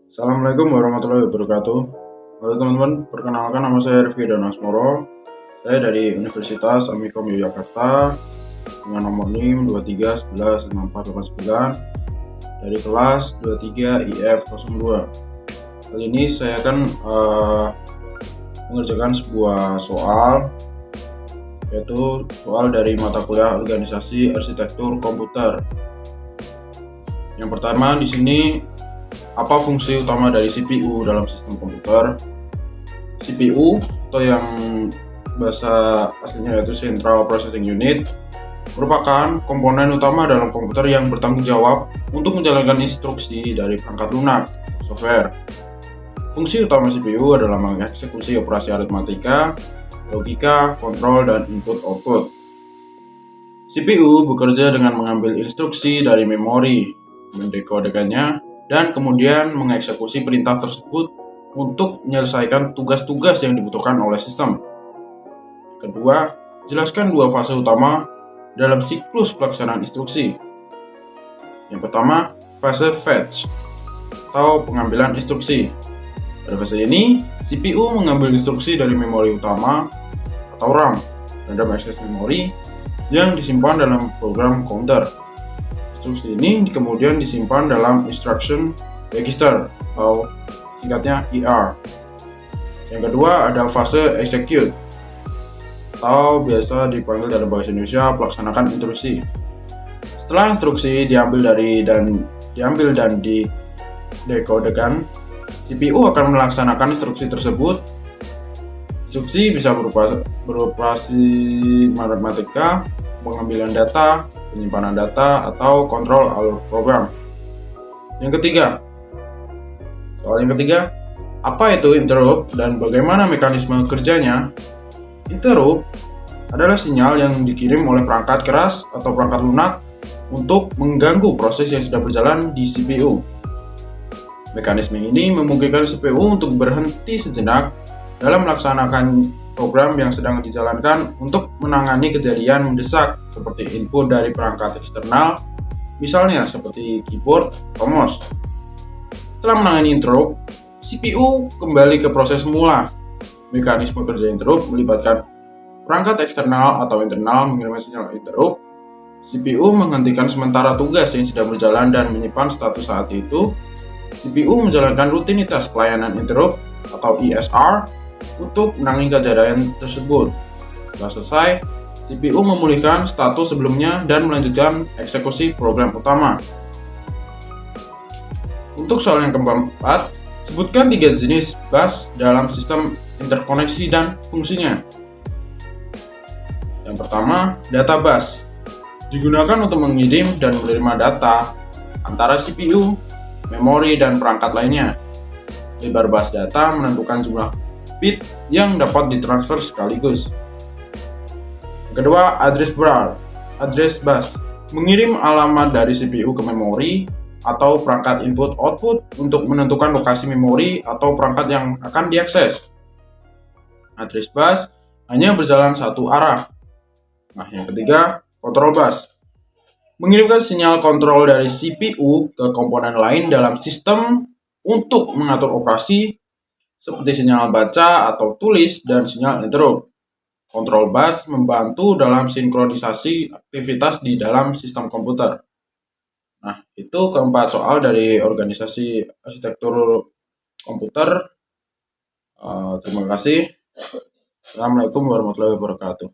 Assalamualaikum warahmatullahi wabarakatuh. Halo teman-teman, perkenalkan nama saya Rifki Danasmoro. Saya dari Universitas Amikom Yogyakarta dengan nomor NIM 23116489 dari kelas 23 IF02. Kali ini saya akan mengerjakan sebuah soal, yaitu soal dari mata kuliah Organisasi Arsitektur Komputer. Yang pertama di sini, apa fungsi utama dari CPU dalam sistem komputer? CPU atau yang bahasa aslinya yaitu Central Processing Unit merupakan komponen utama dalam komputer yang bertanggung jawab untuk menjalankan instruksi dari perangkat lunak software. Fungsi utama CPU adalah mengeksekusi operasi aritmatika, logika, kontrol, dan input-output. CPU bekerja dengan mengambil instruksi dari memori, mendekodekannya, dan kemudian mengeksekusi perintah tersebut untuk menyelesaikan tugas-tugas yang dibutuhkan oleh sistem. Kedua, jelaskan dua fase utama dalam siklus pelaksanaan instruksi. Yang pertama, fase fetch atau pengambilan instruksi. Pada fase ini, CPU mengambil instruksi dari memori utama atau RAM, random access memory, yang disimpan dalam program counter. Instruksi ini kemudian disimpan dalam instruction register atau singkatnya IR. Yang kedua ada fase execute atau biasa dipanggil dalam bahasa Indonesia pelaksanakan instruksi. Setelah instruksi diambil dan didekodekan, CPU akan melaksanakan instruksi tersebut. Instruksi bisa beroperasi matematika, pengambilan data, penyimpanan data, atau kontrol alur program. Yang ketiga, soal yang ketiga, apa itu interrupt dan bagaimana mekanisme kerjanya? Interrupt adalah sinyal yang dikirim oleh perangkat keras atau perangkat lunak untuk mengganggu proses yang sedang berjalan di CPU. Mekanisme ini memungkinkan CPU untuk berhenti sejenak dalam melaksanakan program yang sedang dijalankan untuk menangani kejadian mendesak seperti input dari perangkat eksternal, misalnya seperti keyboard atau mouse. Setelah menangani interrupt, CPU kembali ke proses semula. Mekanisme kerja interrupt melibatkan perangkat eksternal atau internal mengirimkan sinyal interrupt. CPU menghentikan sementara tugas yang sedang berjalan dan menyimpan status saat itu. CPU menjalankan rutinitas pelayanan interrupt atau ESR untuk menangani kejadian tersebut. Setelah selesai, CPU memulihkan status sebelumnya dan melanjutkan eksekusi program utama. Untuk soal yang keempat, sebutkan 3 jenis bus dalam sistem interkoneksi dan fungsinya. Yang pertama, data bus. Digunakan untuk mengirim dan menerima data antara CPU, memori, dan perangkat lainnya. Lebar bus data menentukan jumlah bit yang dapat ditransfer sekaligus. Yang kedua, address bus mengirim alamat dari CPU ke memori atau perangkat input output untuk menentukan lokasi memori atau perangkat yang akan diakses. Address bus hanya berjalan satu arah. Nah, yang ketiga, control bus mengirimkan sinyal kontrol dari CPU ke komponen lain dalam sistem untuk mengatur operasi seperti sinyal baca atau tulis dan sinyal interrupt. Control bus membantu dalam sinkronisasi aktivitas di dalam sistem komputer. Nah, itu keempat soal dari Organisasi Arsitektur Komputer. Terima kasih. Assalamualaikum warahmatullahi wabarakatuh.